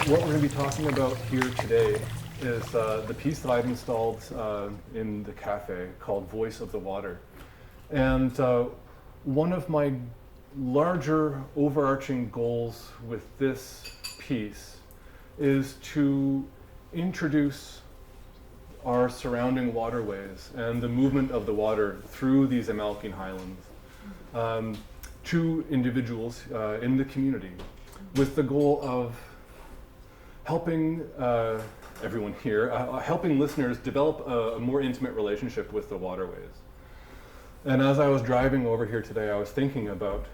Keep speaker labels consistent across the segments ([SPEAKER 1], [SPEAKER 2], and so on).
[SPEAKER 1] what we're going to be talking about here today is the piece that I've installed in the cafe called Voice of the Water. And one of my larger overarching goals with this piece is to introduce our surrounding waterways and the movement of the water through these Algonquin highlands to individuals in the community, with the goal of helping everyone here, helping listeners develop a more intimate relationship with the waterways. And as I was driving over here today, I was thinking about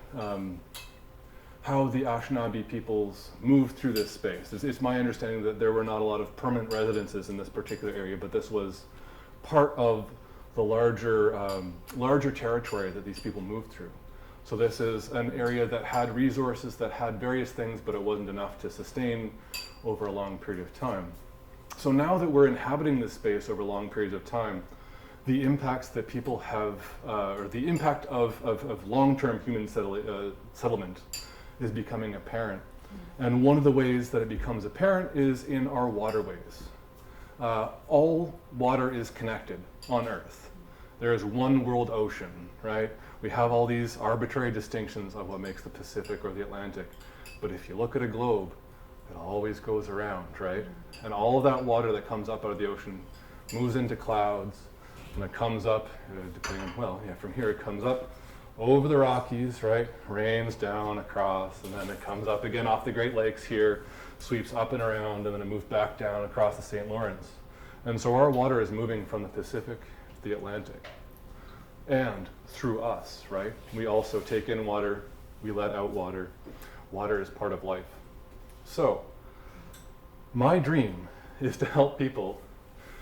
[SPEAKER 1] how the Anishinaabe peoples moved through this space. It's my understanding that there were not a lot of permanent residences in this particular area, but this was part of the larger territory that these people moved through. So this is an area that had resources, that had various things, but it wasn't enough to sustain over a long period of time. So now that we're inhabiting this space over long periods of time, the impacts that people have, or the impact of long-term human settlement is becoming apparent. And one of the ways that it becomes apparent is in our waterways. All water is connected on Earth. There is one world ocean, right? We have all these arbitrary distinctions of what makes the Pacific or the Atlantic. But if you look at a globe, it always goes around, right? And all of that water that comes up out of the ocean moves into clouds, and it comes up, depending on, well, yeah, from here it comes up over the Rockies, right? Rains down across, and then it comes up again off the Great Lakes here, sweeps up and around, and then it moves back down across the St. Lawrence. And so our water is moving from the Pacific to the Atlantic. And through us, right? We also take in water, we let out water. Water is part of life. So, my dream is to help people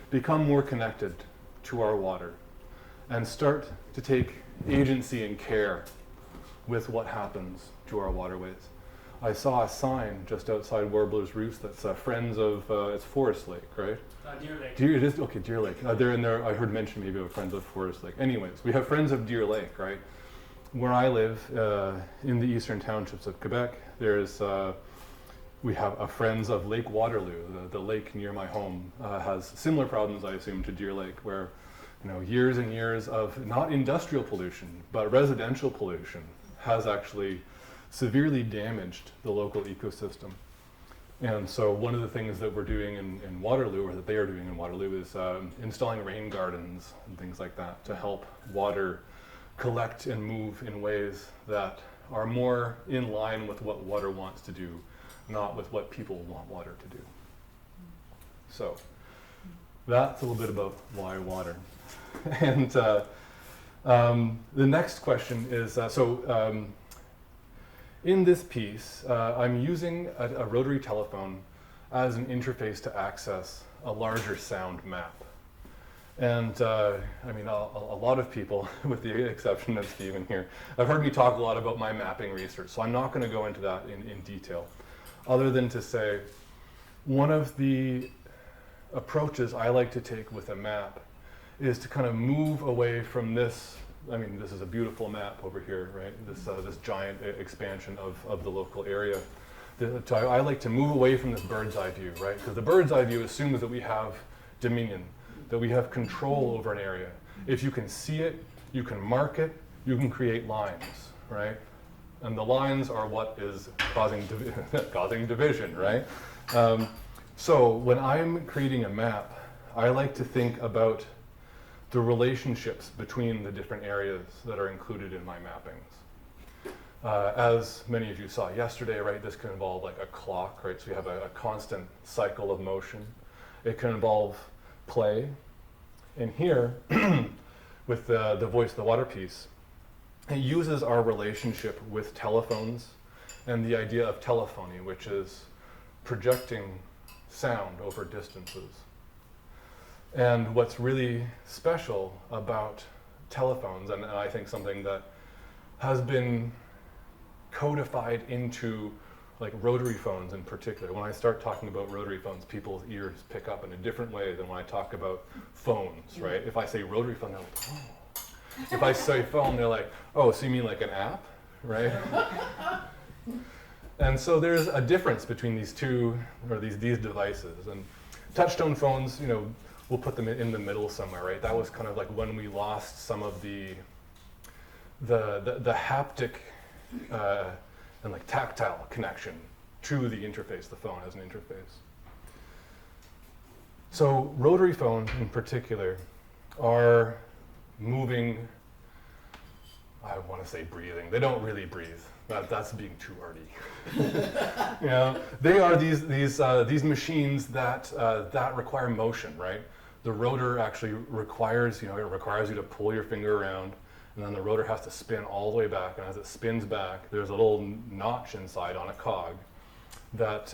[SPEAKER 1] become more connected to our water and start to take agency and care with what happens to our waterways. I saw a sign just outside Warbler's Roost that's Friends of, it's Forest Lake, right?
[SPEAKER 2] Deer Lake.
[SPEAKER 1] It is, okay, Deer Lake. They're in there, I heard mention maybe of Friends of Forest Lake. Anyways, we have Friends of Deer Lake, right? Where I live, in the eastern townships of Quebec, there's, we have a Friends of Lake Waterloo. The lake near my home has similar problems, I assume, to Deer Lake, where years and years of not industrial pollution, but residential pollution has actually severely damaged the local ecosystem. And so one of the things that we're doing in Waterloo, or that they are doing in Waterloo, is installing rain gardens and things like that to help water collect and move in ways that are more in line with what water wants to do, not with what people want water to do. So that's a little bit about why water. And the next question is, in this piece, I'm using a rotary telephone as an interface to access a larger sound map. And a lot of people, with the exception of Stephen here, have heard me talk a lot about my mapping research, so I'm not going to go into that in detail, other than to say one of the approaches I like to take with a map is to kind of move away from this. This is a beautiful map over here, right? This giant expansion of the local area. I like to move away from this bird's eye view, right? Because the bird's eye view assumes that we have dominion, that we have control over an area. If you can see it, you can mark it, you can create lines, right? And the lines are what is causing division, right? So when I'm creating a map, I like to think about the relationships between the different areas that are included in my mappings. As many of you saw yesterday, right, this can involve like a clock, right? So you have a constant cycle of motion. It can involve play. And here, with the Voice of the Water piece, it uses our relationship with telephones and the idea of telephony, which is projecting sound over distances. And what's really special about telephones, and I think something that has been codified into like rotary phones in particular. When I start talking about rotary phones, people's ears pick up in a different way than when I talk about phones, right? If I say rotary phone, they're like, oh. If I say phone, they're like, oh, so you mean like an app, right? And so there's a difference between these two, or these devices. And touchtone phones, you know, we'll put them in the middle somewhere, right? That was kind of like when we lost some of the haptic and like tactile connection to the interface, the phone as an interface. So rotary phones in particular are moving, I want to say breathing. They don't really breathe. That's being too arty. You know, they are these machines that require motion, right? The rotor actually requires, you know, it requires you to pull your finger around, and then the rotor has to spin all the way back. And as it spins back, there's a little notch inside on a cog that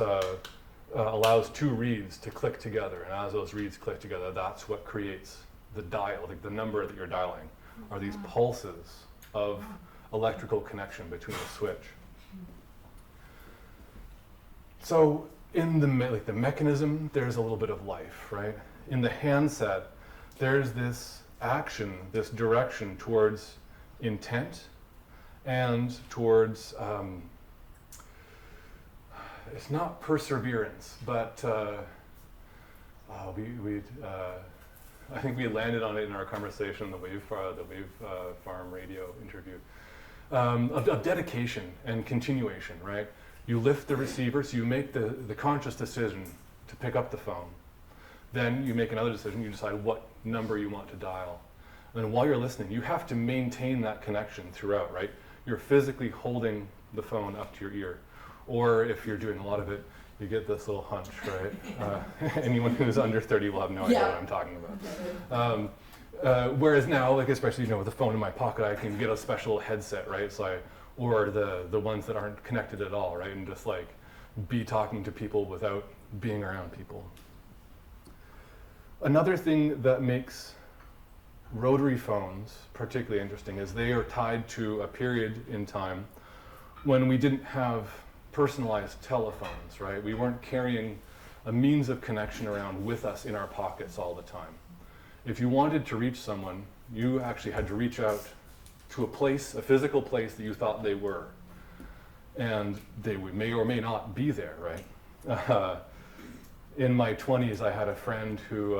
[SPEAKER 1] allows two reeds to click together. And as those reeds click together, that's what creates the dial, like the number that you're dialing, are these pulses of electrical connection between a switch. So in the mechanism, there's a little bit of life, right? In the handset, there's this action, this direction towards intent and towards, it's not perseverance, but I think we landed on it in our conversation, the Wave Farm radio interview, of dedication and continuation, right? You lift the receiver, so you make the conscious decision to pick up the phone. Then you make another decision, you decide what number you want to dial. And then while you're listening, you have to maintain that connection throughout, right? You're physically holding the phone up to your ear. Or if you're doing a lot of it, you get this little hunch, right? Anyone who's under 30 will have no idea what I'm talking about. Whereas now, like especially, you know, with the phone in my pocket, I can get a special headset, right? So or the ones that aren't connected at all, right? And just like be talking to people without being around people. Another thing that makes rotary phones particularly interesting is they are tied to a period in time when we didn't have personalized telephones, right? We weren't carrying a means of connection around with us in our pockets all the time. If you wanted to reach someone, you actually had to reach out to a place, a physical place that you thought they were. And they may or may not be there, right? In my 20s, I had a friend who,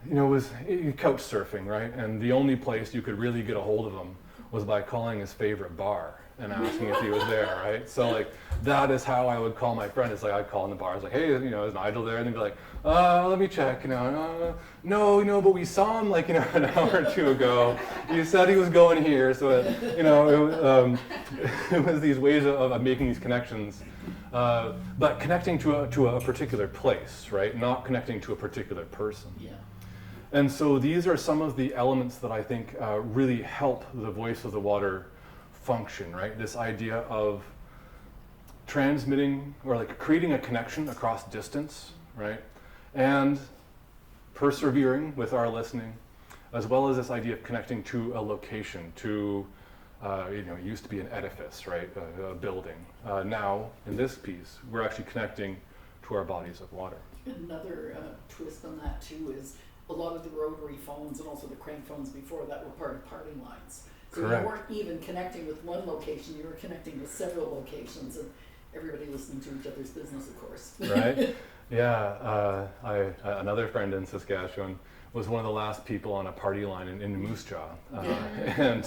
[SPEAKER 1] you know, was couch surfing, right? And the only place you could really get a hold of him was by calling his favorite bar and asking if he was there, right? So like, that is how I would call my friend. It's like, I'd call in the bar, I was like, hey, you know, is Nigel there? And they'd be like, let me check, you know, no, but we saw him like, you know, an hour or two ago. He said he was going here. So, you know, it was these ways of making these connections, but connecting to a particular place, right? Not connecting to a particular person.
[SPEAKER 2] Yeah.
[SPEAKER 1] And so these are some of the elements that I think really help the voice of the water function, right? This idea of transmitting or like creating a connection across distance, right? And persevering with our listening, as well as this idea of connecting to a location, to, you know, it used to be an edifice, right? A building. Now, in this piece, we're actually connecting to our bodies of water.
[SPEAKER 2] Another twist on that too is a lot of the rotary phones and also the crank phones before that were part of parting lines. So
[SPEAKER 1] Correct.
[SPEAKER 2] You weren't even connecting with one location, you were connecting with several locations, and everybody listening to each other's business, of course.
[SPEAKER 1] Right? Yeah. Another friend in Saskatchewan was one of the last people on a party line in Moose Jaw. And,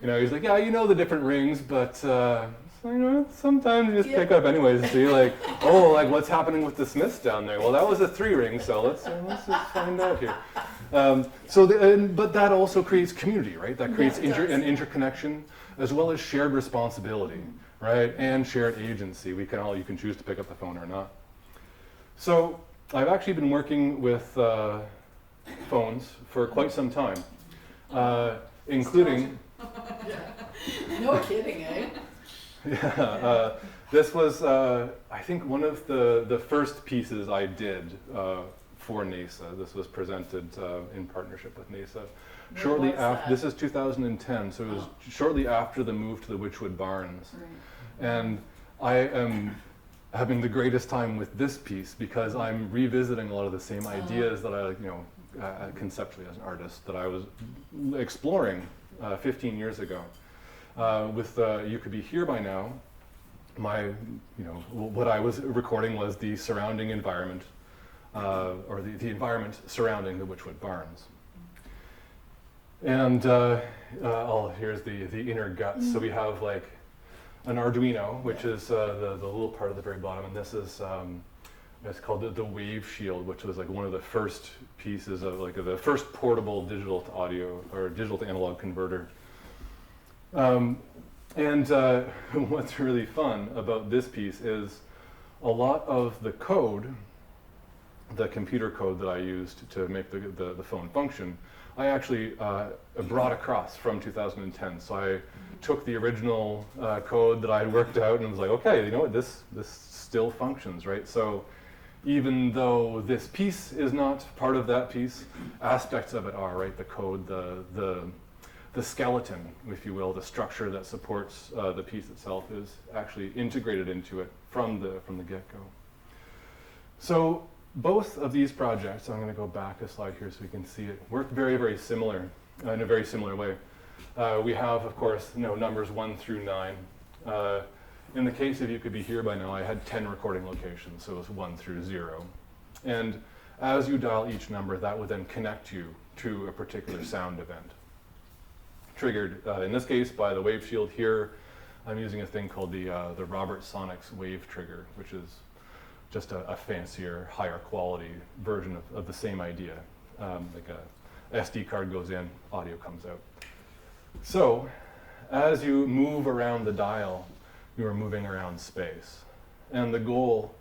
[SPEAKER 1] you know, he's like, yeah, you know the different rings, but, you know, sometimes you just pick up anyways and see like, oh, like what's happening with the Smiths down there? Well, that was a 3 ring, so let's just find out here. But that also creates community, right? That creates an interconnection as well as shared responsibility, right? And shared agency. You can choose to pick up the phone or not. So I've actually been working with phones for quite some time, including.
[SPEAKER 2] No kidding, eh?
[SPEAKER 1] Yeah. This was, I think, one of the first pieces I did for NAISA. This was presented in partnership with NAISA. Shortly after, this is 2010, so it was shortly after the move to the Witchwood Barns. Right. And I am having the greatest time with this piece because I'm revisiting a lot of the same ideas that I, you know, conceptually as an artist that I was exploring 15 years ago. With You Could Be Here By Now, what I was recording was the surrounding environment, or the environment surrounding the Witchwood Barns. And here's the inner guts. So we have like an Arduino, which is the little part at the very bottom, and this is it's called the Wave Shield, which was like one of the first pieces of like the first portable digital to audio or digital to analog converter. What's really fun about this piece is a lot of the code, the computer code that I used to make the phone function, I actually brought across from 2010. So I took the original code that I had worked out and was like, okay, you know what, this still functions, right? So even though this piece is not part of that piece, aspects of it are, right? The code, the skeleton, if you will, the structure that supports the piece itself is actually integrated into it from the get-go. So both of these projects, I'm going to go back a slide here so we can see it, work very, very similar, in a very similar way. We have, of course, numbers 1 through 9. In the case of You Could Be Here By Now, I had 10 recording locations, so it was 1 through 0. And as you dial each number, that would then connect you to a particular sound event. Triggered, in this case, by the Wave Shield here. I'm using a thing called the Robert Sonics Wave Trigger, which is just a fancier, higher quality version of the same idea. Like a SD card goes in, audio comes out. So, as you move around the dial, you are moving around space. And the goal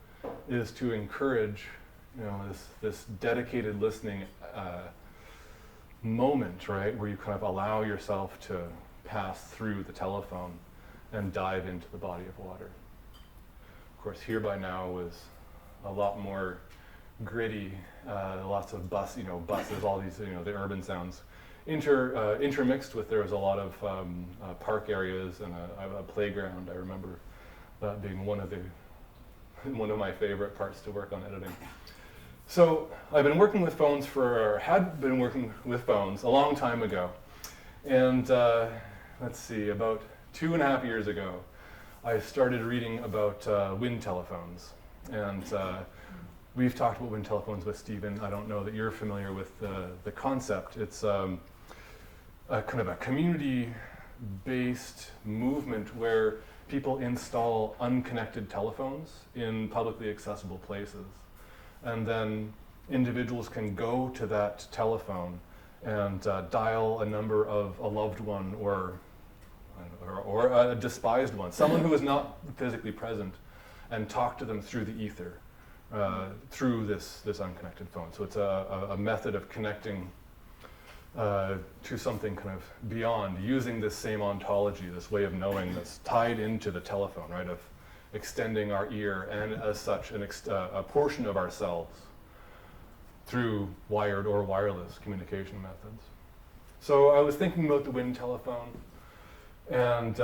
[SPEAKER 1] is to encourage, this dedicated listening moment, right, where you kind of allow yourself to pass through the telephone and dive into the body of water. Of course, Here By Now was a lot more gritty, lots of buses, all these, the urban sounds. Intermixed with, there was a lot of park areas and a playground. I remember that being one of my favorite parts to work on editing. So I've been working with phones had been working with phones a long time ago. And let's see, about 2.5 years ago, I started reading about wind telephones. And we've talked about wind telephones with Stephen. I don't know that you're familiar with the concept. It's a kind of a community-based movement where people install unconnected telephones in publicly accessible places. And then individuals can go to that telephone and dial a number of a loved one or a despised one, someone who is not physically present, and talk to them through the ether, through this unconnected phone. So it's a method of connecting to something kind of beyond, using this same ontology, this way of knowing that's tied into the telephone, right, of extending our ear and as such a portion of ourselves through wired or wireless communication methods. So I was thinking about the wind telephone, and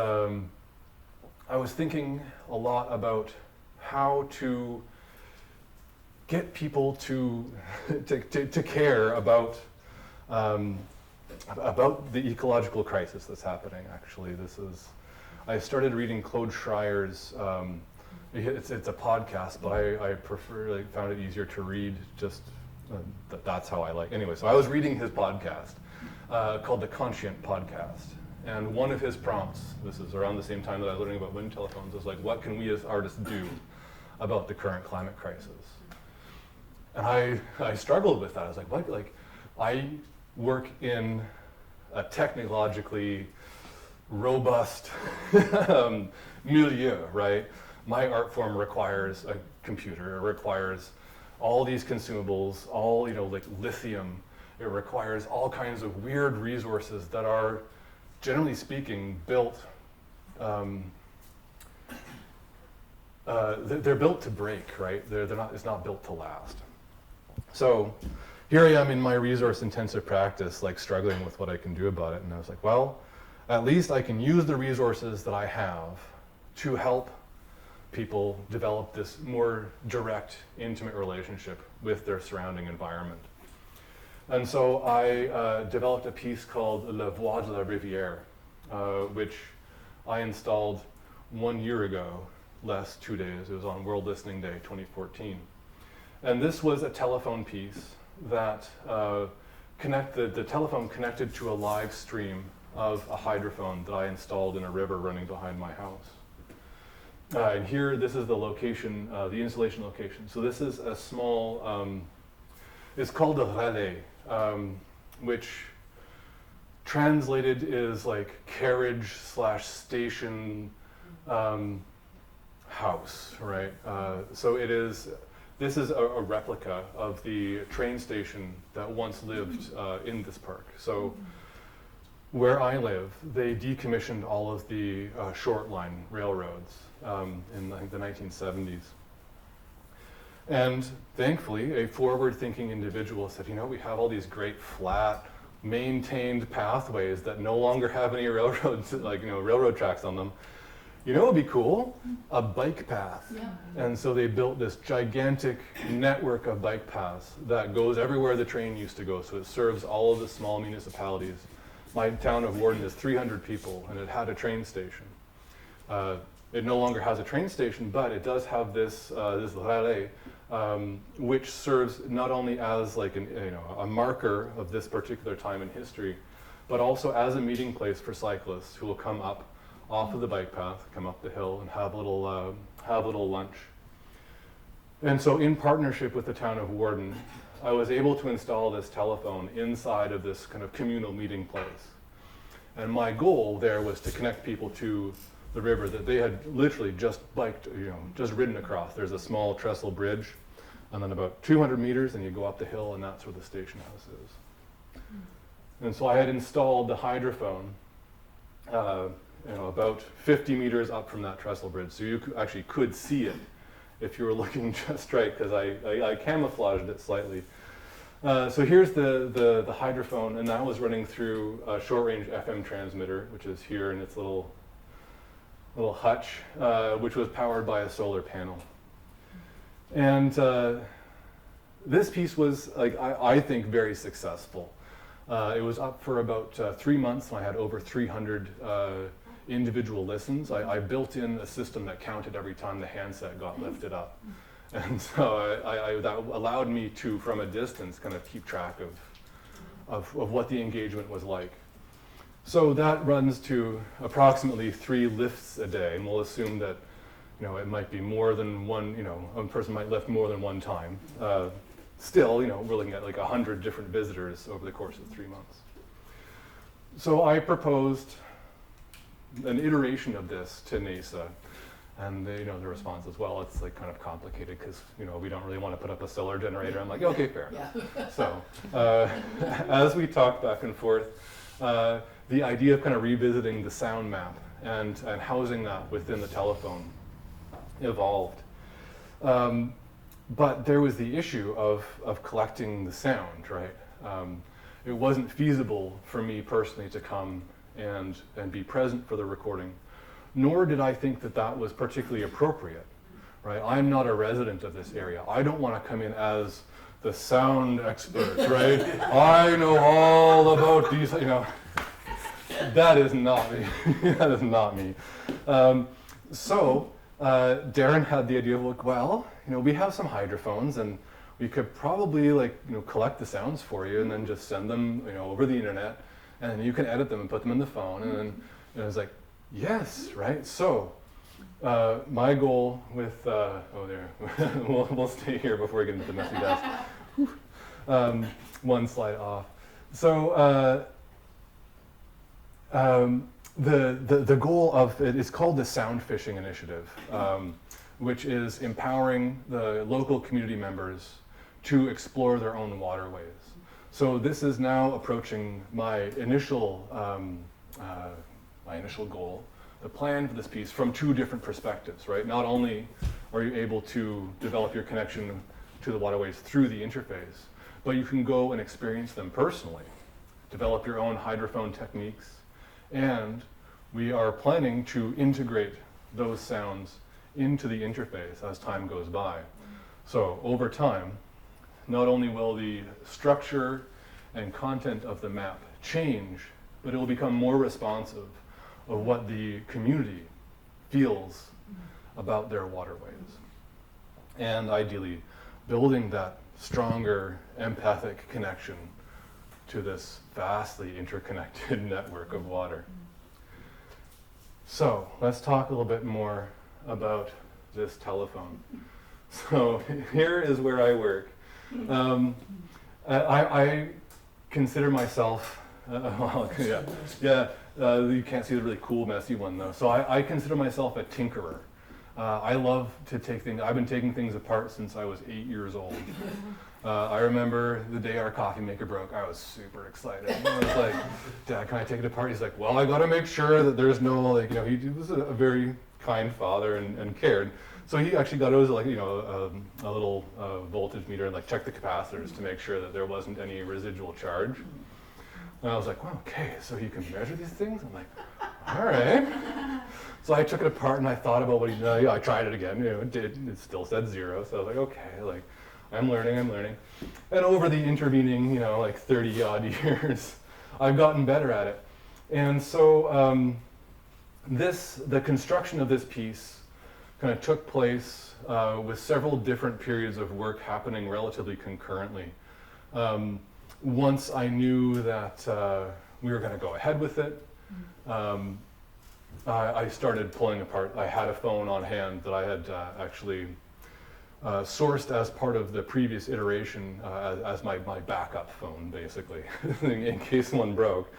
[SPEAKER 1] I was thinking a lot about how to get people to care about the ecological crisis that's happening. Actually, I started reading Claude Schreier's. It's a podcast, but I found it easier to read. Just that's how I like. Anyway, so I was reading his podcast called the Conscient Podcast, and one of his prompts. This is around the same time that I was learning about wind telephones. Was like, what can we as artists do about the current climate crisis? And I struggled with that. I was like, what? Like, I work in a technologically robust milieu, right? My art form requires a computer. It requires all these consumables, all, like lithium. It requires all kinds of weird resources that are, generally speaking, built. They're built to break, right? It's not built to last. So here I am in my resource-intensive practice, like struggling with what I can do about it. And I was like, well, at least I can use the resources that I have to help people develop this more direct, intimate relationship with their surrounding environment. And so I developed a piece called La Voix de la Rivière, which I installed 1 year ago, less 2 days. It was on World Listening Day 2014. And this was a telephone piece that the telephone connected to a live stream of a hydrophone that I installed in a river running behind my house. And here, this is the location, the installation location. So this is a small, it's called a relais, which translated is like carriage / station house, right? So it is, this is a replica of the train station that once lived in this park. So where I live, they decommissioned all of the short line railroads in I think the 1970s. And thankfully, a forward-thinking individual said, you know, we have all these great flat, maintained pathways that no longer have any railroads, like, you know, railroad tracks on them. You know what would be cool? A bike path.
[SPEAKER 2] Yeah.
[SPEAKER 1] And so they built this gigantic network of bike paths that goes everywhere the train used to go. So it serves all of the small municipalities. My town of Warden is 300 people, and it had a train station. It no longer has a train station, but it does have this relais, which serves not only as like a marker of this particular time in history, but also as a meeting place for cyclists who will come up off of the bike path, come up the hill, and have a little lunch. And so, in partnership with the town of Warden, I was able to install this telephone inside of this kind of communal meeting place. And my goal there was to connect people to the river that they had literally just biked, just ridden across. There's a small trestle bridge, and then about 200 meters, and you go up the hill, and that's where the station house is. And so I had installed the hydrophone, about 50 meters up from that trestle bridge, so you actually could see it if you were looking just right, because I camouflaged it slightly. So here's the hydrophone, and that was running through a short-range FM transmitter, which is here in its little hutch, which was powered by a solar panel. And this piece was, like, I think, very successful. It was up for about 3 months, and I had over 300 individual listens. I built in a system that counted every time the handset got lifted up. And so that allowed me to, from a distance, kind of keep track of what the engagement was like. So that runs to approximately 3 lifts a day, and we'll assume that it might be more than one, one person might lift more than one time. Still, we're looking at like 100 different visitors over the course of 3 months. So I proposed an iteration of this to NAISA, and the response is, well, it's like kind of complicated because we don't really want to put up a solar generator. I'm like, okay, fair enough.
[SPEAKER 2] Yeah.
[SPEAKER 1] So as we talked back and forth, the idea of kind of revisiting the sound map and housing that within the telephone evolved. But there was the issue of collecting the sound, right? It wasn't feasible for me personally to come and be present for the recording, nor did I think that was particularly appropriate, right? I'm not a resident of this area. I don't want to come in as the sound expert, right? I know all about these, that is not me. That is not me. So Darren had the idea of, like, well, we have some hydrophones, and we could probably collect the sounds for you and then just send them over the internet, and you can edit them and put them in the phone. And then I was like, yes, right? So my goal with we'll stay here before we get into the messy desk. One slide off. So the goal of it is called the Sound Fishing Initiative, which is empowering the local community members to explore their own waterways. So this is now approaching my initial goal, the plan for this piece, from 2 different perspectives, right? Not only are you able to develop your connection to the waterways through the interface, but you can go and experience them personally, develop your own hydrophone techniques, and we are planning to integrate those sounds into the interface as time goes by. So over time, not only will the structure and content of the map change, but it will become more responsive of what the community feels about their waterways. And ideally, building that stronger empathic connection to this vastly interconnected network of water. So let's talk a little bit more about this telephone. So here is where I work. I consider myself, well, you can't see the really cool, messy one though. So I consider myself a tinkerer. I love to take things, I've been taking things apart since I was 8 years old. I remember the day our coffee maker broke, I was super excited. I was like, Dad, can I take it apart? He's like, well, I gotta make sure that there's no, like, you know, he was a very kind father and cared. So he actually got, it was like, you know, a little voltage meter and like checked the capacitors to make sure that there wasn't any residual charge. And I was like, well, okay, so you can measure these things? I'm like, all right. So I took it apart and I thought about what he did. I tried it again, you know, it still said 0. So I was like, okay, like, I'm learning. And over the intervening, you know, like 30 odd years, I've gotten better at it. And so the construction of this piece kind of took place with several different periods of work happening relatively concurrently. Once I knew that we were going to go ahead with it, I started pulling apart. I had a phone on hand that I had actually sourced as part of the previous iteration as my backup phone, basically, in case one broke.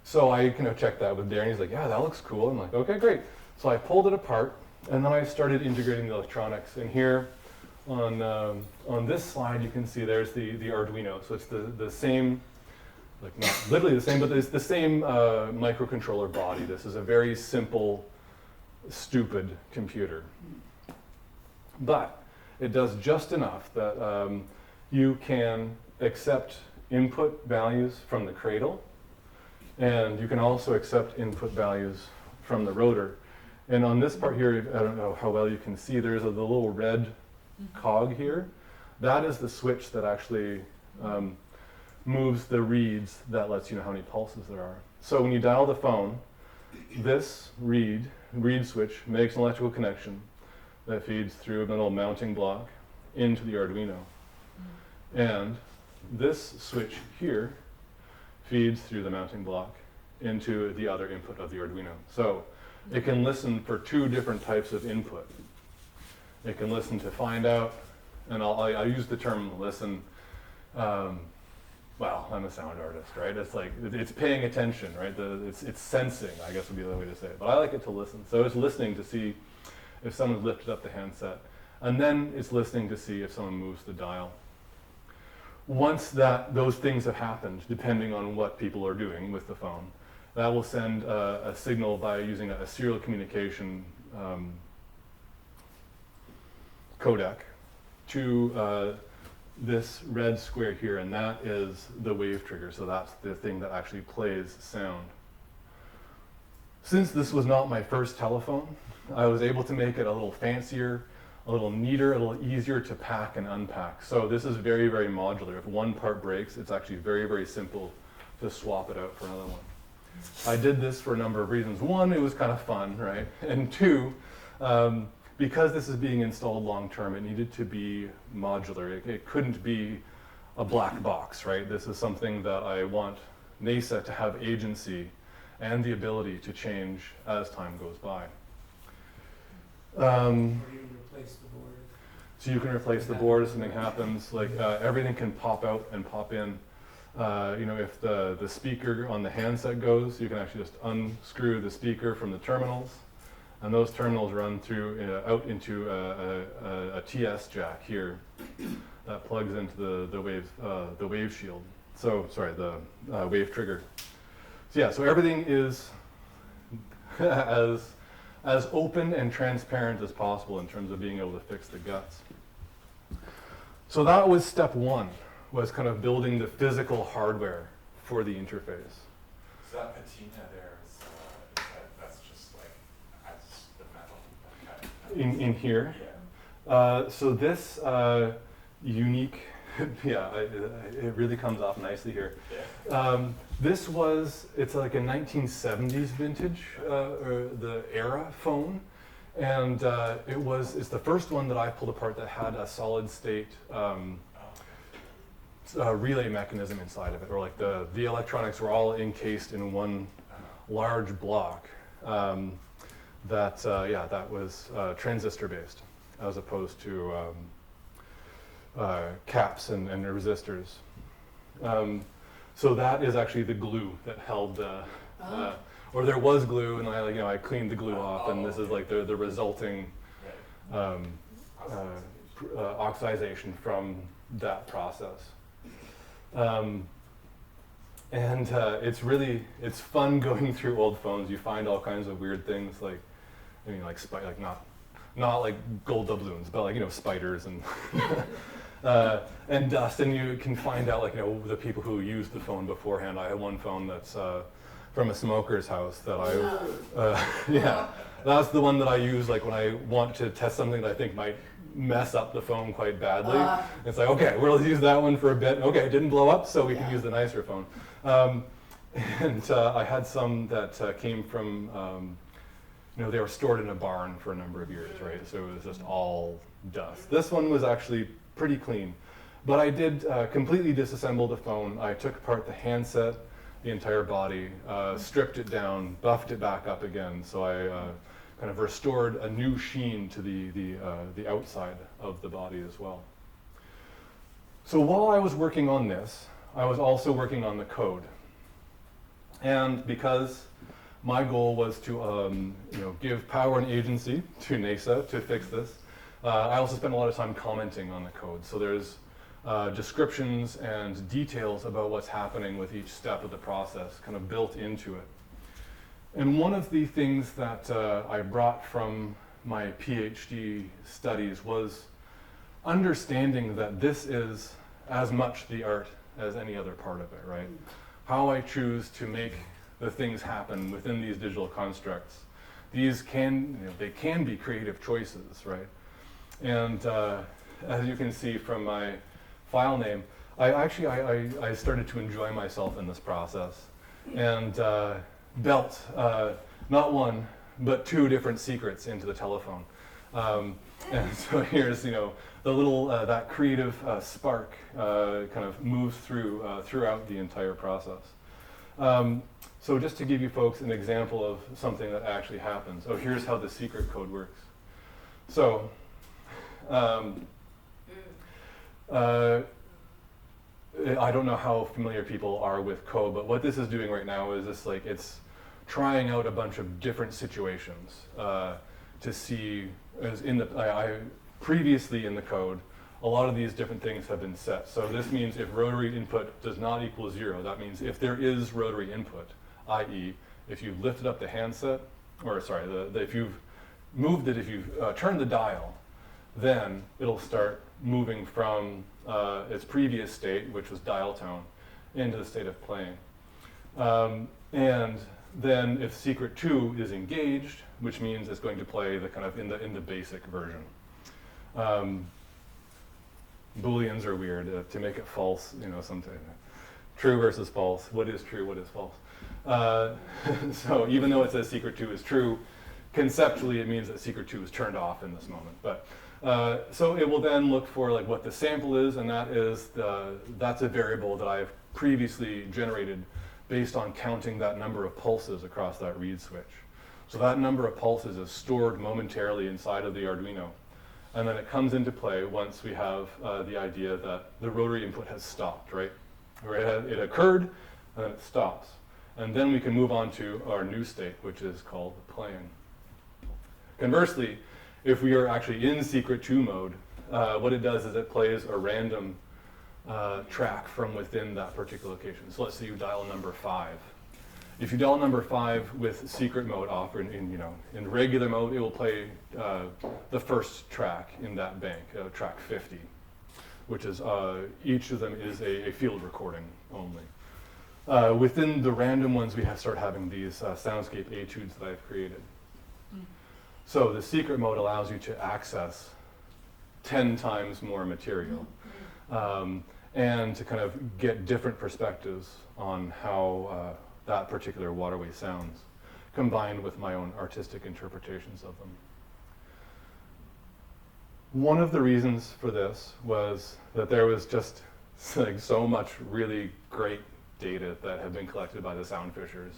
[SPEAKER 1] So I kind of checked that with Darren. He's like, yeah, that looks cool. I'm like, okay, great. So I pulled it apart, and then I started integrating the electronics. And here on this slide, you can see there's the Arduino. So it's the same, like not literally the same, but it's the same microcontroller body. This is a very simple, stupid computer. But it does just enough that you can accept input values from the cradle, and you can also accept input values from the rotor. And on this part here, I don't know how well you can see, there's the little red cog here. That is the switch that actually moves the reads that lets you know how many pulses there are. So when you dial the phone, this read switch makes an electrical connection that feeds through a little mounting block into the Arduino. And this switch here feeds through the mounting block into the other input of the Arduino. So it can listen for 2 different types of input. It can listen to find out, and I use the term listen. Well, I'm a sound artist, right? It's like, it's paying attention, right? It's sensing, I guess would be the way to say it. But I like it to listen. So it's listening to see if someone's lifted up the handset. And then it's listening to see if someone moves the dial. Once those things have happened, depending on what people are doing with the phone, that will send a signal by using a serial communication codec to this red square here, and that is the wave trigger. So that's the thing that actually plays sound. Since this was not my first telephone, I was able to make it a little fancier, a little neater, a little easier to pack and unpack. So this is very, very modular. If one part breaks, it's actually very, very simple to swap it out for another one. I did this for a number of reasons. One, it was kind of fun, right? And 2, because this is being installed long term, it needed to be modular. It couldn't be a black box, right? This is something that I want NAISA to have agency and the ability to change as time goes by.
[SPEAKER 3] Or you replace the board.
[SPEAKER 1] So you can replace the board if something happens. Like everything can pop out and pop in. You know, if the speaker on the handset goes, you can actually just unscrew the speaker from the terminals, and those terminals run through out into a TS jack here that plugs into the wave shield. So sorry, the wave trigger. So yeah, so everything is as open and transparent as possible in terms of being able to fix the guts. So that was step 1, was kind of building the physical hardware for the interface.
[SPEAKER 4] So that patina there that's just like as the metal.
[SPEAKER 1] In here?
[SPEAKER 4] Yeah.
[SPEAKER 1] So this unique Yeah, it really comes off nicely here.
[SPEAKER 4] Yeah.
[SPEAKER 1] It's like a 1970s vintage, or the era phone. And it's the first one that I pulled apart that had a solid state relay mechanism inside of it, or like the electronics were all encased in one large block that was transistor based, as opposed to caps and resistors. So that is actually the glue that held or there was glue, and I cleaned the glue off, and this is like the resulting oxidization from that process. It's fun going through old phones. You find all kinds of weird things, not like gold doubloons, but spiders and dust, and you can find out the people who used the phone beforehand. I have one phone that's from a smoker's house that that's the one that I use when I want to test something that I think might mess up the phone quite badly. It's like, okay, we'll use that one for a bit. Okay, it didn't blow up, so we can use the nicer phone. I had some that came from, they were stored in a barn for a number of years, right? So it was just all dust. This one was actually pretty clean. But I did completely disassemble the phone. I took apart the handset, the entire body, stripped it down, buffed it back up again. So I kind of restored a new sheen to the outside of the body as well. So while I was working on this, I was also working on the code. And because my goal was to give power and agency to NAISA to fix this, I also spent a lot of time commenting on the code. So there's descriptions and details about what's happening with each step of the process kind of built into it. And one of the things that I brought from my PhD studies was understanding that this is as much the art as any other part of it, right? How I choose to make the things happen within these digital constructs. These can be creative choices, right? And as you can see from my file name, I started to enjoy myself in this process, and built not one but two different secrets into the telephone. And so here's the little that creative spark kind of moves throughout the entire process. So just to give you folks an example of something that actually happens. Oh, here's how the secret code works. So I don't know how familiar people are with code, but what this is doing right now is it's trying out a bunch of different situations to see, previously in the code, a lot of these different things have been set. So this means if rotary input does not equal 0, that means if there is rotary input, i.e. if you've lifted up the handset, if you've moved it, if you've turned the dial, then it'll start moving from its previous state, which was dial tone, into the state of playing. And then if secret 2 is engaged, which means it's going to play the kind of in the basic version. Booleans are weird. To make it false, sometimes true versus false. What is true? What is false? So even though it says secret 2 is true, conceptually it means that secret 2 is turned off in this moment. But so it will then look for what the sample is, and that's a variable that I've previously generated based on counting that number of pulses across that reed switch. So that number of pulses is stored momentarily inside of the Arduino, and then it comes into play once we have the idea that the rotary input has stopped, right? Or it occurred, and then it stops. And then we can move on to our new state, which is called playing. Conversely, if we are actually in secret 2 mode, what it does is it plays a random track from within that particular location. So let's say you dial number 5. If you dial number 5 with secret mode off, or in regular mode, it will play the first track in that bank, track 50, which is each of them is a field recording only. Within the random ones, we start having these soundscape etudes that I've created. So the secret mode allows you to access 10 times more material. and to kind of get different perspectives on how that particular waterway sounds, combined with my own artistic interpretations of them. One of the reasons for this was that there was just like so much really great data that had been collected by the sound fishers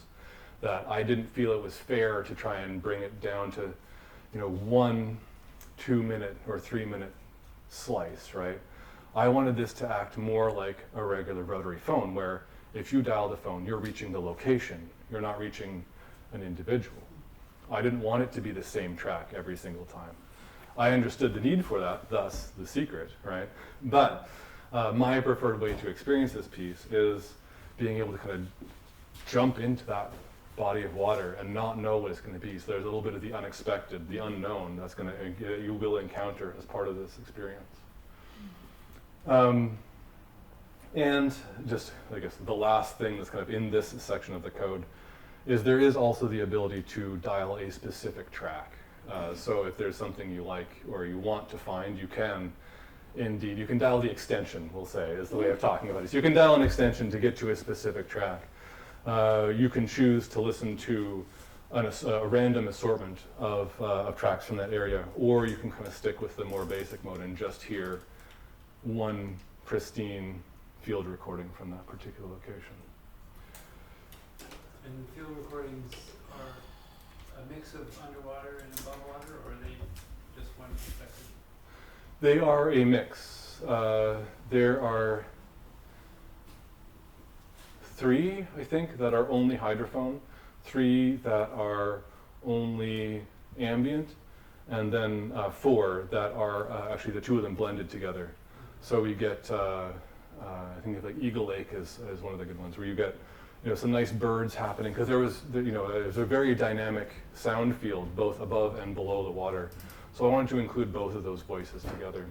[SPEAKER 1] that I didn't feel it was fair to try and bring it down to, 1 2-minute or 3-minute slice, right? I wanted this to act more like a regular rotary phone, where if you dial the phone, you're reaching the location, you're not reaching an individual. I didn't want it to be the same track every single time. I understood the need for that, thus the secret, right? But my preferred way to experience this piece is being able to kind of jump into that body of water and not know what it's going to be. So there's a little bit of the unexpected, the unknown that's going to you will encounter as part of this experience. And just, I guess, the last thing that's kind of in this section of the code is there is also the ability to dial a specific track. So if there's something you like or you want to find, you can indeed, you can dial the extension, we'll say, is the way of talking about it. So you can dial an extension to get to a specific track. You can choose to listen to a random assortment of tracks from that area, or you can kind of stick with the more basic mode and just hear one pristine field recording from that particular location.
[SPEAKER 3] And field recordings are a mix of underwater and above water, or are they just one perspective?
[SPEAKER 1] They are a mix. There are 3, I think, that are only hydrophone, 3 that are only ambient, and then 4 that are actually the 2 of them blended together. So we get, I think like Eagle Lake is one of the good ones, where you get some nice birds happening, because there's a very dynamic sound field both above and below the water. So I wanted to include both of those voices together.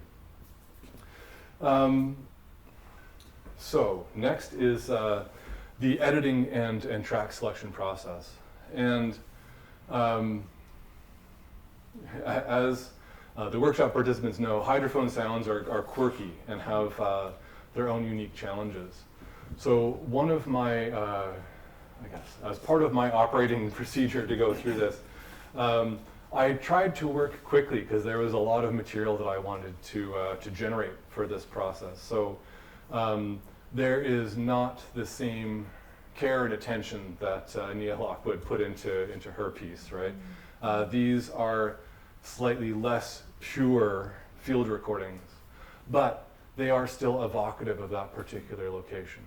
[SPEAKER 1] So next is the editing and track selection process. And as the workshop participants know, hydrophone sounds are quirky and have their own unique challenges. So one of my, I guess, as part of my operating procedure to go through this, I tried to work quickly because there was a lot of material that I wanted to generate for this process. So there is not the same care and attention that Nia Lockwood put into her piece, right? These are slightly less pure field recordings, but they are still evocative of that particular location.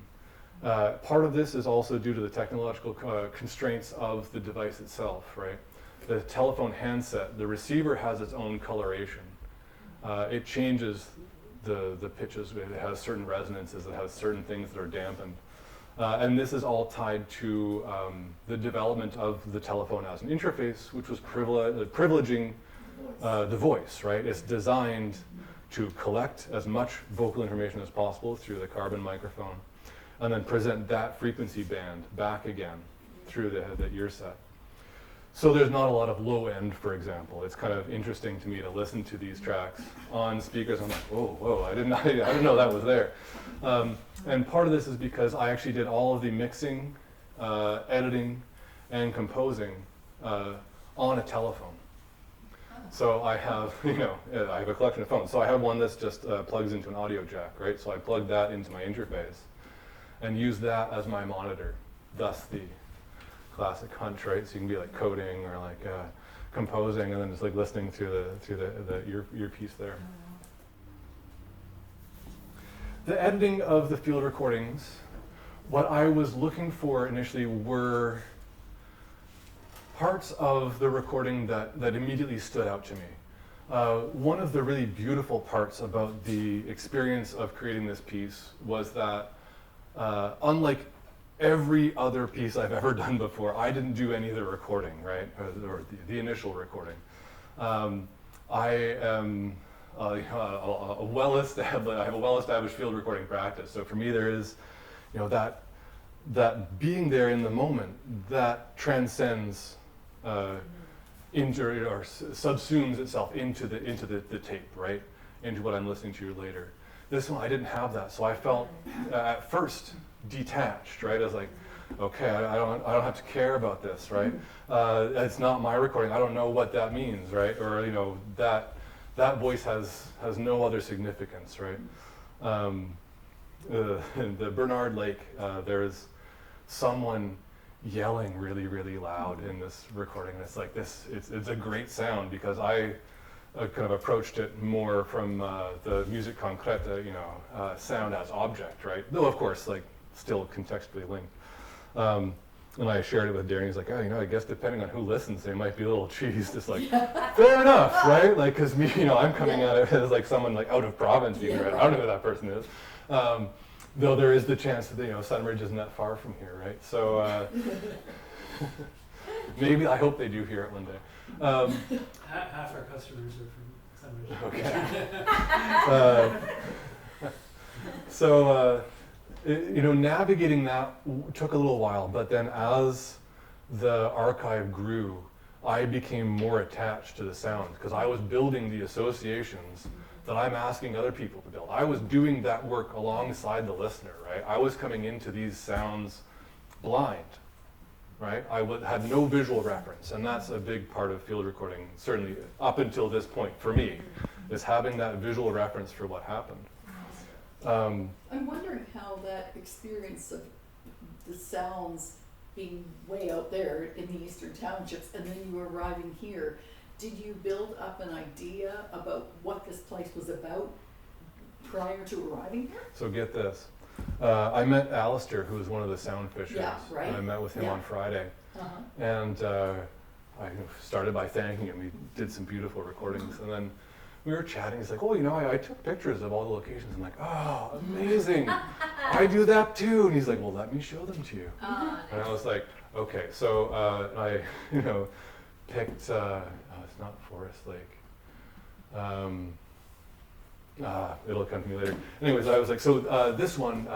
[SPEAKER 1] Part of this is also due to the technological constraints of the device itself, right? The telephone handset, the receiver has its own coloration. It changes the pitches, it has certain resonances, it has certain things that are dampened. And this is all tied to the development of the telephone as an interface, which was privileging the voice, right? It's designed to collect as much vocal information as possible through the carbon microphone, and then present that frequency band back again through the ear set. So there's not a lot of low end, for example. It's kind of interesting to me to listen to these tracks on speakers. I'm like, whoa, I didn't know that was there. And part of this is because I actually did all of the mixing, editing, and composing on a telephone. So I have, I have a collection of phones. So I have one that's just plugs into an audio jack, right? So I plug that into my interface and use that as my monitor, thus the classic hunch, right? So you can be like coding or like composing, and then just like listening through the earpiece there. The editing of the field recordings, what I was looking for initially were parts of the recording that immediately stood out to me. One of the really beautiful parts about the experience of creating this piece was that unlike every other piece I've ever done before, I didn't do any of the recording, right? Or the initial recording. I am I have a well-established field recording practice. So for me, there is, that being there in the moment that transcends into or subsumes itself into the tape, right? Into what I'm listening to later. This one, I didn't have that, so I felt at first detached, right? I was like, okay, I don't have to care about this, right? It's not my recording. I don't know what that means, right? Or that voice has no other significance, right? In the Bernard Lake, there is someone yelling really, really loud in this recording. It's like this. It's a great sound because I kind of approached it more from the musique concrète, sound as object, right? Though of course, like still contextually linked. And I shared it with Darren. He's like, oh, I guess depending on who listens, they might be a little cheesed. Just like, fair enough, right? Like, because me, I'm coming at it as like someone like out of province, even, right? I don't know who that person is. Though there is the chance that Sunridge isn't that far from here, right? So maybe I hope they do hear it one day.
[SPEAKER 3] Half our customers are from Sunridge.
[SPEAKER 1] Okay. So. Navigating that took a little while, but then as the archive grew, I became more attached to the sound because I was building the associations that I'm asking other people to build. I was doing that work alongside the listener, right? I was coming into these sounds blind, right? I had no visual reference, and that's a big part of field recording, certainly up until this point for me, is having that visual reference for what happened.
[SPEAKER 2] I'm wondering how that experience of the sounds being way out there in the eastern townships and then you arriving here, did you build up an idea about what this place was about prior to arriving here?
[SPEAKER 1] So get this. I met Alistair, who was one of the sound fishers.
[SPEAKER 2] Yeah, right.
[SPEAKER 1] I met with him on Friday.
[SPEAKER 2] Uh-huh.
[SPEAKER 1] And I started by thanking him. We did some beautiful recordings. And then we were chatting. He's like, I took pictures of all the locations. I'm like, oh, amazing. I do that too. And he's like, well, let me show them to you. And I was like, okay. So I, picked, it's not Forest Lake. It'll come to me later. Anyways, I was like, so this one,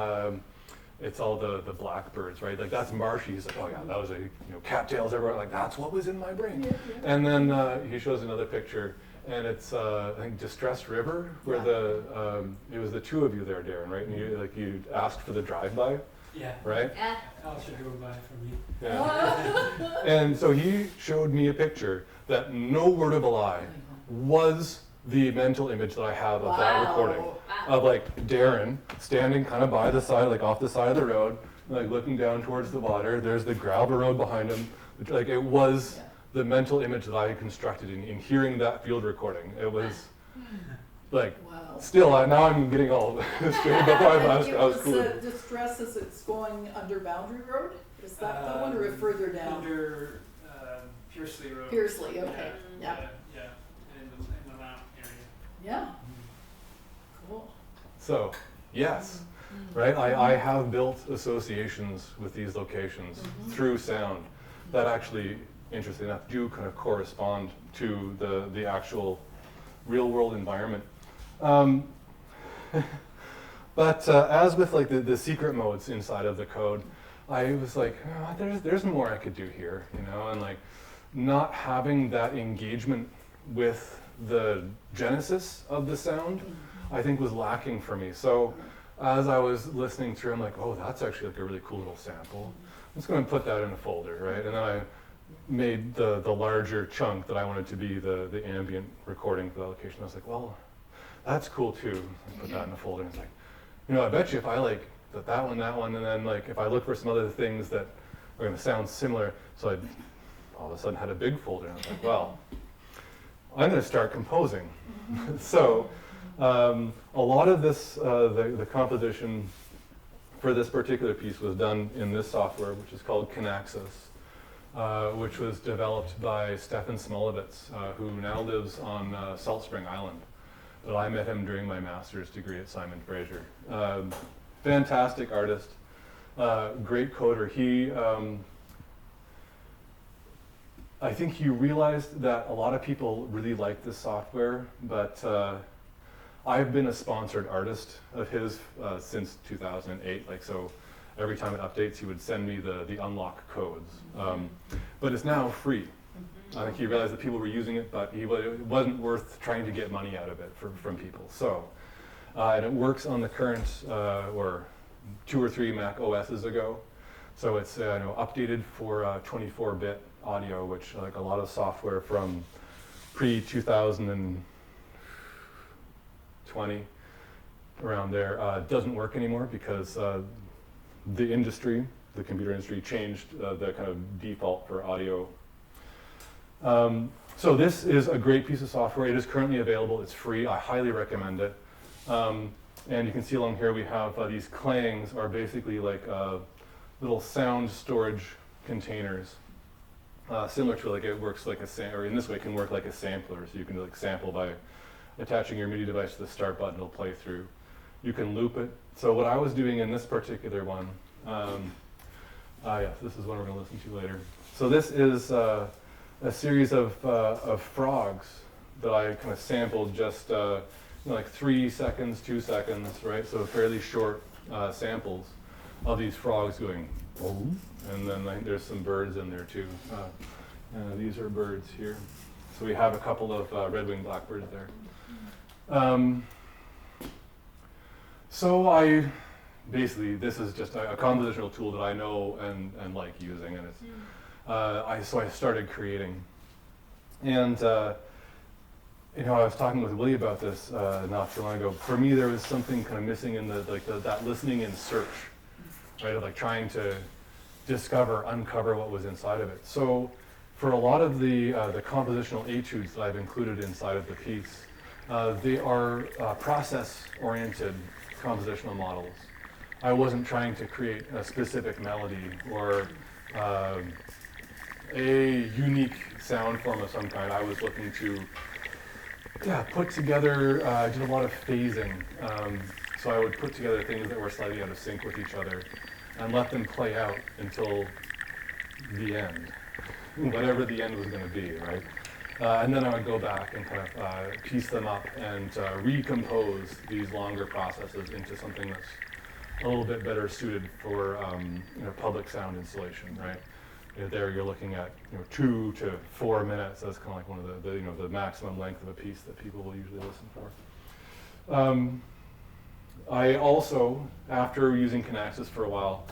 [SPEAKER 1] it's all the blackbirds, right? Like that's marshy. He's like, oh yeah, that was cattails everywhere. Like that's what was in my brain.
[SPEAKER 2] Yeah, yeah.
[SPEAKER 1] And then he shows another picture. And it's, I think, Distress River, where it was the two of you there, Darren, right? And you asked for the drive-by,
[SPEAKER 3] Yeah.
[SPEAKER 1] right?
[SPEAKER 3] Alistair drove by for me.
[SPEAKER 1] Yeah. And so he showed me a picture that no word of a lie was the mental image that I have of that recording. Of like Darren standing kind of by the side, like off the side of the road, like looking down towards the water. There's the gravel road behind him. Like it was the mental image that I had constructed in hearing that field recording. It was like, still, now I'm getting all straight, but I was cool.
[SPEAKER 2] Distress as it's going under Boundary Road? Is that the one or further down?
[SPEAKER 3] Under Pearsley Road.
[SPEAKER 2] Pearsley, okay. Yeah.
[SPEAKER 3] Yeah. In the Mount area.
[SPEAKER 2] Yeah. Cool.
[SPEAKER 1] So, yes, right? I have built associations with these locations through sound that actually, interesting enough, do kind of correspond to the actual real world environment. But as with like the secret modes inside of the code, I was like, there's more I could do here, and like not having that engagement with the genesis of the sound, I think was lacking for me. So as I was listening through, I'm like, oh, that's actually like a really cool little sample. I'm just going to put that in a folder, right? And then I made the larger chunk that I wanted to be the ambient recording for the location. I was like, well, that's cool too. I put that in a folder. And it's like, I bet you if I like that one, and then like if I look for some other things that are going to sound similar, so I all of a sudden had a big folder. And I was like, well, I'm going to start composing. So a lot of this, the composition for this particular piece was done in this software, which is called Kinaxis, which was developed by Stefan Smolovitz, who now lives on Salt Spring Island. But I met him during my master's degree at Simon Fraser. Fantastic artist, great coder. He, I think he realized that a lot of people really like this software, but I've been a sponsored artist of his since 2008. Like, so every time it updates, he would send me the unlock codes. But it's now free. I think he realized that people were using it, but it wasn't worth trying to get money out of it from people. So And it works on the current, or 2 or 3 Mac OSs ago. So it's updated for 24-bit audio, which like a lot of software from pre-2020, around there, doesn't work anymore because the industry, the computer industry, changed the kind of default for audio. So this is a great piece of software. It is currently available. It's free. I highly recommend it. And you can see along here we have these clangs are basically like little sound storage containers. Similar to like it works like or in this way it can work like a sampler. So you can like sample by attaching your MIDI device to the start button, it'll play through. You can loop it. So what I was doing in this particular one, yes, this is one we're going to listen to later. So this is a series of frogs that I kind of sampled just like 3 seconds, 2 seconds, right? So fairly short samples of these frogs going, boom, and then there's some birds in there too. These are birds here. So we have a couple of red-winged blackbirds there. So I basically, this is just a compositional tool that I know and like using, and it's so I started creating, and I was talking with Willie about this not too long ago. For me, there was something kind of missing in that listening and search, right? Of like trying to discover, uncover what was inside of it. So for a lot of the compositional etudes that I've included inside of the piece, they are process-oriented compositional models. I wasn't trying to create a specific melody or a unique sound form of some kind. I was looking to put together, I did a lot of phasing. So I would put together things that were slightly out of sync with each other and let them play out until the end, whatever the end was going to be, right? And then I would go back and kind of piece them up and recompose these longer processes into something that's a little bit better suited for public sound installation, right? There you're looking at 2 to 4 minutes. That's kind of like one of the maximum length of a piece that people will usually listen for. I also, after using Kinaxis for a while,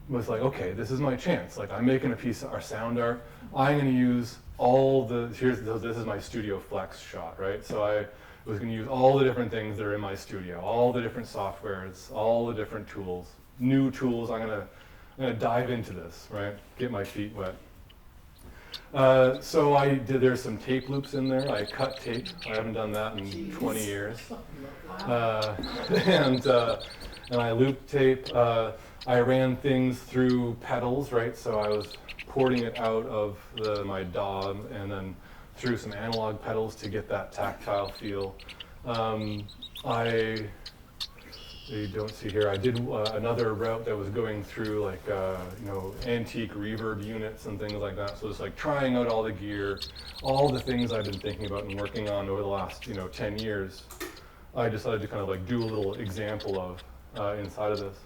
[SPEAKER 1] was like, okay, this is my chance. Like I'm making a piece of our sound art. I'm going to use all this is my Studio Flex shot, right? So I was going to use all the different things that are in my studio, all the different softwares, all the different tools, new tools. I'm gonna dive into this, right? Get my feet wet. So there's some tape loops in there. I cut tape. I haven't done that in 20 years. And I looped tape. I ran things through pedals, right? So I was porting it out of my DAW and then through some analog pedals to get that tactile feel. You don't see here, I did another route that was going through like, antique reverb units and things like that. So it's like trying out all the gear, all the things I've been thinking about and working on over the last, 10 years. I decided to kind of like do a little example of inside of this.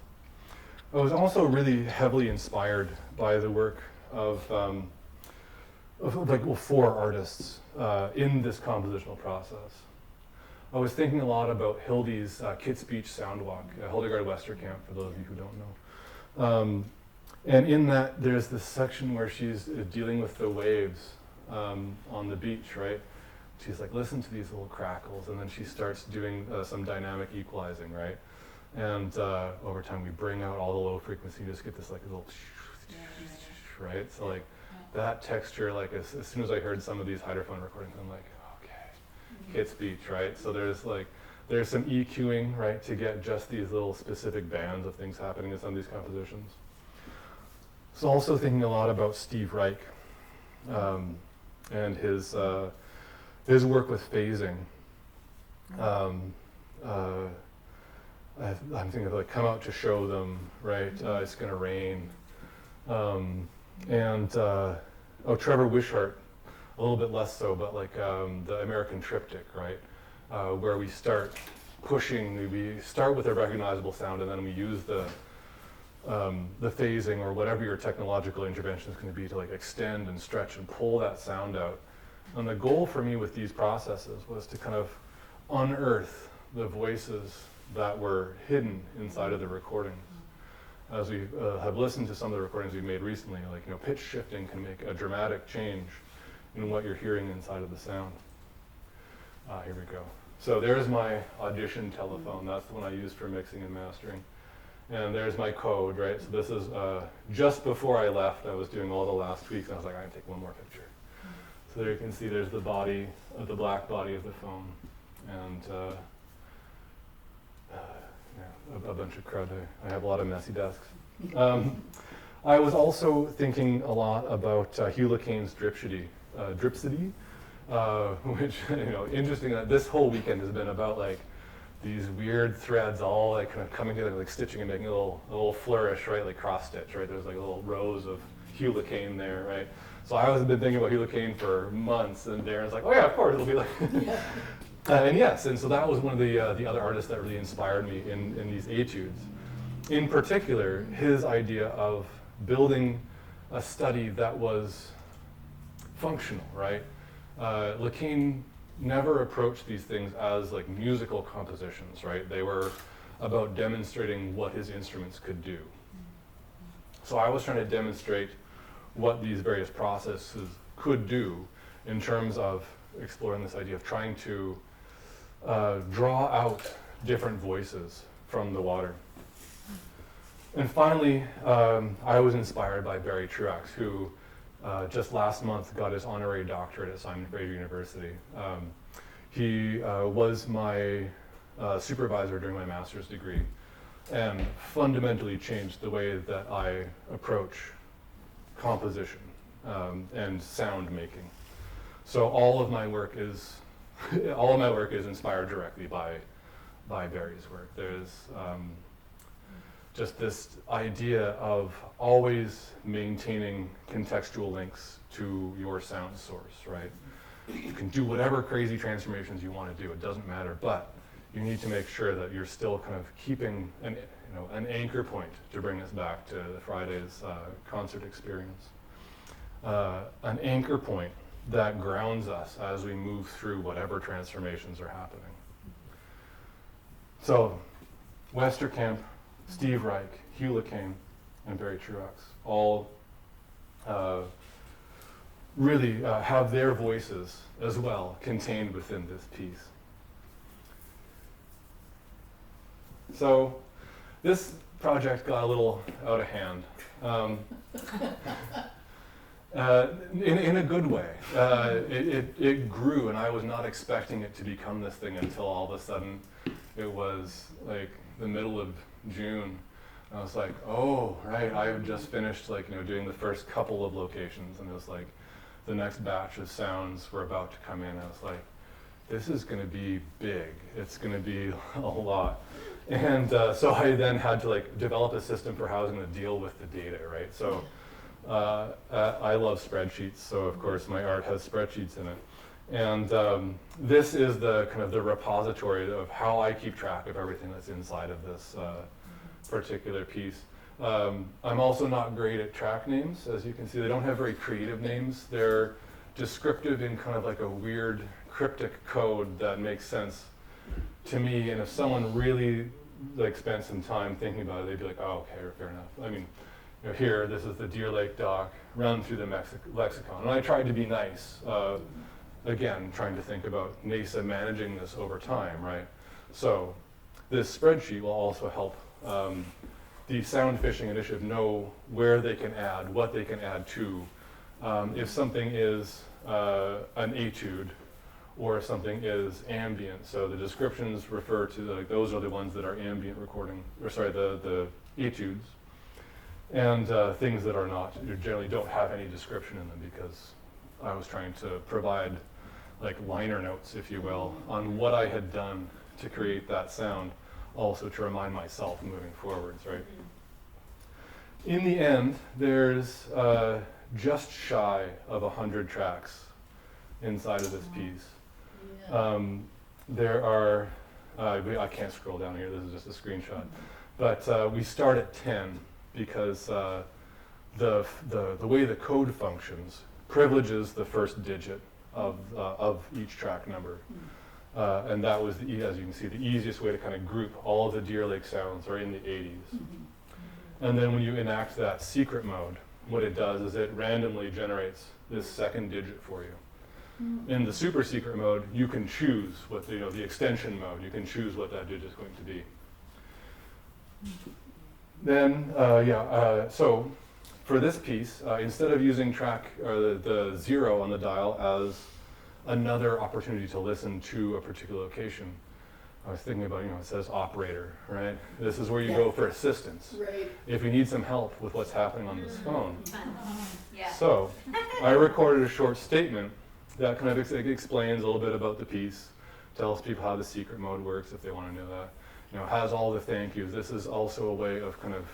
[SPEAKER 1] I was also really heavily inspired by the work of 4 artists in this compositional process. I was thinking a lot about Hildy's Kitts Beach Soundwalk, Hildegard Westerkamp, for those of you who don't know. And in that, there's this section where she's dealing with the waves on the beach, right? She's like, listen to these little crackles, and then she starts doing some dynamic equalizing, right? And over time, we bring out all the low frequency, you just get this like little, right? So like that texture, like as soon as I heard some of these hydrophone recordings, I'm like, Kitts Beach, right? So there's some EQing, right, to get just these little specific bands of things happening in some of these compositions. So also thinking a lot about Steve Reich and his work with phasing. I'm thinking of like Come Out to Show Them, right? It's Gonna Rain. Trevor Wishart. A little bit less so, but like the American Triptych, right? Where we start pushing, we start with a recognizable sound and then we use the phasing or whatever your technological intervention is going to be to like extend and stretch and pull that sound out. And the goal for me with these processes was to kind of unearth the voices that were hidden inside of the recordings. As we have listened to some of the recordings we've made recently, like, you know, pitch shifting can make a dramatic change in what you're hearing inside of the sound. Here we go. So there's my audition telephone. That's the one I used for mixing and mastering. And there's my code, right? So this is just before I left, I was doing all the last tweaks, and I was like, I can take one more picture. So there you can see there's the body, the black body of the phone, and yeah, a bunch of crud. I have a lot of messy desks. I was also thinking a lot about Hugh LeCain's Dripsody, which, you know, interesting that this whole weekend has been about like these weird threads all like kind of coming together, like stitching and making a little flourish, right? Like cross stitch, right? There's like little rows of Hugh LeCain there, right? So I was been thinking about Hugh LeCain for months, and Darren's like, oh yeah, of course, it'll be like.
[SPEAKER 2] Yeah.
[SPEAKER 1] And yes, and so that was one of the other artists that really inspired me in these etudes. In particular, his idea of building a study that was functional, right? LeCain never approached these things as like musical compositions, right? They were about demonstrating what his instruments could do. So I was trying to demonstrate what these various processes could do in terms of exploring this idea of trying to draw out different voices from the water. And finally, I was inspired by Barry Truax, who just last month got his honorary doctorate at Simon Fraser University. He was my supervisor during my master's degree and fundamentally changed the way that I approach composition and sound making. So all of my work is inspired directly by Barry's work. There's just this idea of always maintaining contextual links to your sound source, right? You can do whatever crazy transformations you want to do, it doesn't matter, but you need to make sure that you're still kind of keeping an anchor point to bring us back to the Friday's concert experience. An anchor point that grounds us as we move through whatever transformations are happening. So, Westerkamp, Steve Reich, Hugh LeCain, and Barry Truax all really have their voices as well contained within this piece. So this project got a little out of hand. In a good way. It grew, and I was not expecting it to become this thing until all of a sudden it was like the middle of June. I was like, oh, right, I had just finished doing the first couple of locations, and it was like the next batch of sounds were about to come in. I was like, this is going to be big. It's going to be a lot. And so I then had to develop a system for how I was going to deal with the data, right? So I love spreadsheets, so of course my art has spreadsheets in it. And this is the kind of the repository of how I keep track of everything that's inside of this particular piece. I'm also not great at track names. As you can see, they don't have very creative names. They're descriptive in kind of like a weird cryptic code that makes sense to me. And if someone really spent some time thinking about it, they'd be like, oh, okay, fair enough. I mean, here, this is the Deer Lake dock, run through the lexicon. And I tried to be nice, again, trying to think about NAISA managing this over time, right? So this spreadsheet will also help the Sound Fishing Initiative know where they can add, what they can add to. If something is an etude, or if something is ambient. So the descriptions refer to, those are the ones that are ambient recording, or sorry, the etudes. And things that are not, you generally don't have any description in them, because I was trying to provide liner notes, if you will, on what I had done to create that sound, also to remind myself moving forwards, right? In the end, there's just shy of 100 tracks inside of this piece.
[SPEAKER 2] Yeah.
[SPEAKER 1] There are, I can't scroll down here, this is just a screenshot, but we start at 10 because the way the code functions privileges the first digit of each track number. And that was, as you can see, the easiest way to kind of group all of the Deer Lake sounds are in the 80s. And then when you enact that secret mode, what it does is it randomly generates this second digit for you. In the super secret mode, you can choose what the extension mode, you can choose what that digit is going to be. Then, so for this piece, instead of using track or the 0 on the dial as another opportunity to listen to a particular location, I was thinking about, it says operator, right? This is where you go for assistance.
[SPEAKER 2] Right.
[SPEAKER 1] If you need some help with what's happening on this phone.
[SPEAKER 5] Yeah.
[SPEAKER 1] So I recorded a short statement that kind of explains a little bit about the piece, tells people how the secret mode works if they want to know that. Has all the thank yous. This is also a way of kind of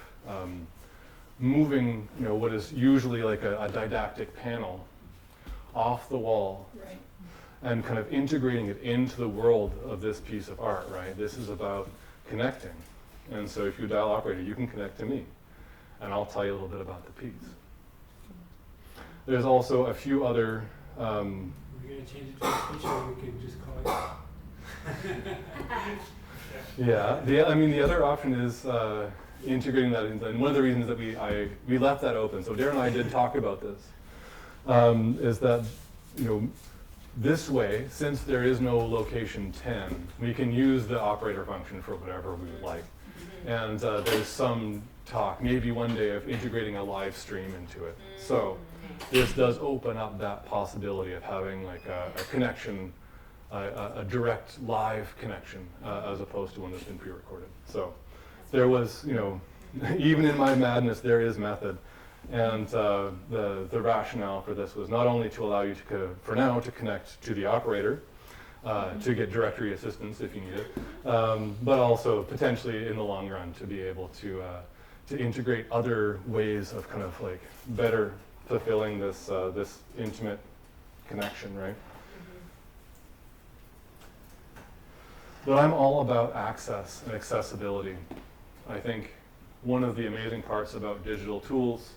[SPEAKER 1] moving, what is usually like a didactic panel off the wall.
[SPEAKER 2] Right.
[SPEAKER 1] And kind of integrating it into the world of this piece of art, right? This is about connecting. And so if you dial operator, you can connect to me. And I'll tell you a little bit about the piece. There's also a few other...
[SPEAKER 3] We're going to change it to a feature, or we could just call it.
[SPEAKER 1] Yeah, the other option is integrating that in. And one of the reasons that we left that open, so Darren and I did talk about this, is that, this way, since there is no location 10, we can use the operator function for whatever we would like. And there's some talk, maybe one day, of integrating a live stream into it. So this does open up that possibility of having like a connection, a direct live connection, as opposed to one that's been pre-recorded. So there was, even in my madness, there is method. And the rationale for this was not only to allow you to, for now, to connect to the operator, to get directory assistance if you need it, but also potentially in the long run to be able to integrate other ways of kind of like better fulfilling this this intimate connection, right? But I'm all about access and accessibility. I think one of the amazing parts about digital tools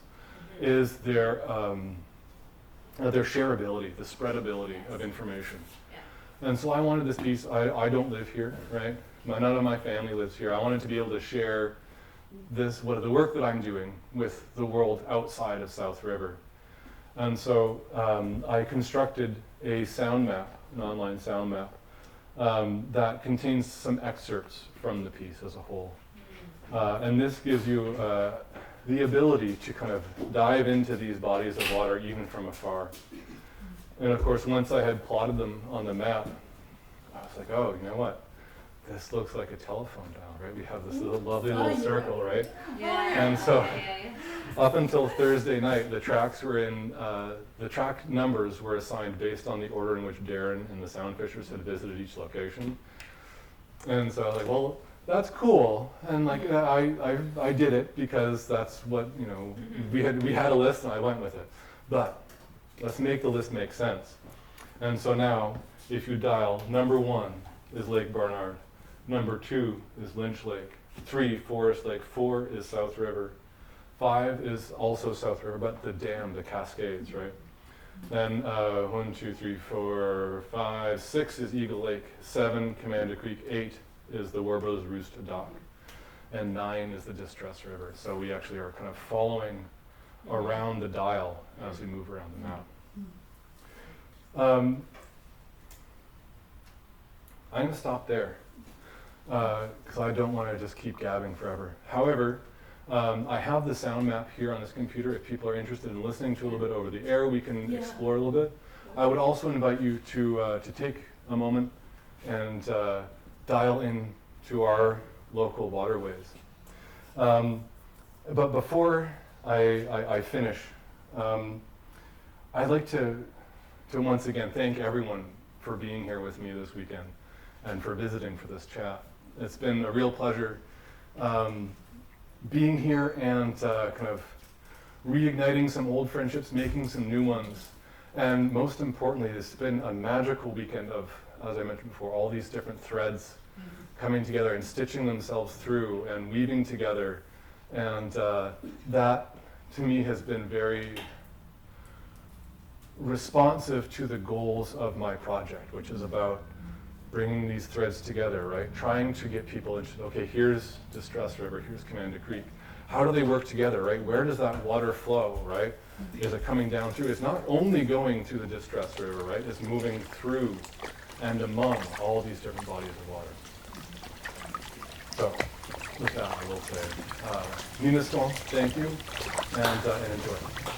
[SPEAKER 1] is their shareability, the spreadability of information.
[SPEAKER 5] Yeah.
[SPEAKER 1] And so I wanted this piece, I don't live here, right? None of my family lives here. I wanted to be able to share the work that I'm doing with the world outside of South River. And so I constructed a sound map, an online sound map, that contains some excerpts from the piece as a whole. And this gives you the ability to kind of dive into these bodies of water even from afar. And of course, once I had plotted them on the map, I was like, oh, you know what? This looks like a telephone dial, right? We have this lovely little circle, right?
[SPEAKER 5] Yeah.
[SPEAKER 1] And so
[SPEAKER 5] Yeah.
[SPEAKER 1] up until Thursday night, the tracks were in, the track numbers were assigned based on the order in which Darren and the sound fishers had visited each location. And so I was like, well, that's cool, and like I did it because that's what we had a list and I went with it. But let's make the list make sense. And so now, if you dial, number 1 is Lake Barnard, number 2 is Lynch Lake, 3 Forest Lake, 4 is South River, 5 is also South River, but the dam, the Cascades, right? Then 1, 2, 3, 4, 5, 6 is Eagle Lake, 7 Commander Creek, 8 is the Warbo's Roost Dock, and 9 is the Distress River. So we actually are kind of following around the dial as we move around the map. I'm going to stop there because I don't want to just keep gabbing forever. However, I have the sound map here on this computer. If people are interested in listening to a little bit over the air, we can explore a little bit. I would also invite you to take a moment and dial in to our local waterways. But before I finish, I'd like to once again thank everyone for being here with me this weekend and for visiting for this chat. It's been a real pleasure being here and kind of reigniting some old friendships, making some new ones. And most importantly, it's been a magical weekend of, as I mentioned before, all these different threads coming together and stitching themselves through and weaving together. And that, to me, has been very responsive to the goals of my project, which is about bringing these threads together, right? Trying to get people into, okay, here's Distress River, here's Commander Creek. How do they work together, right? Where does that water flow, right? Is it coming down through? It's not only going to the Distress River, right? It's moving through and among all these different bodies of water. So, with that, I will say, Nina Storm, thank you, and enjoy.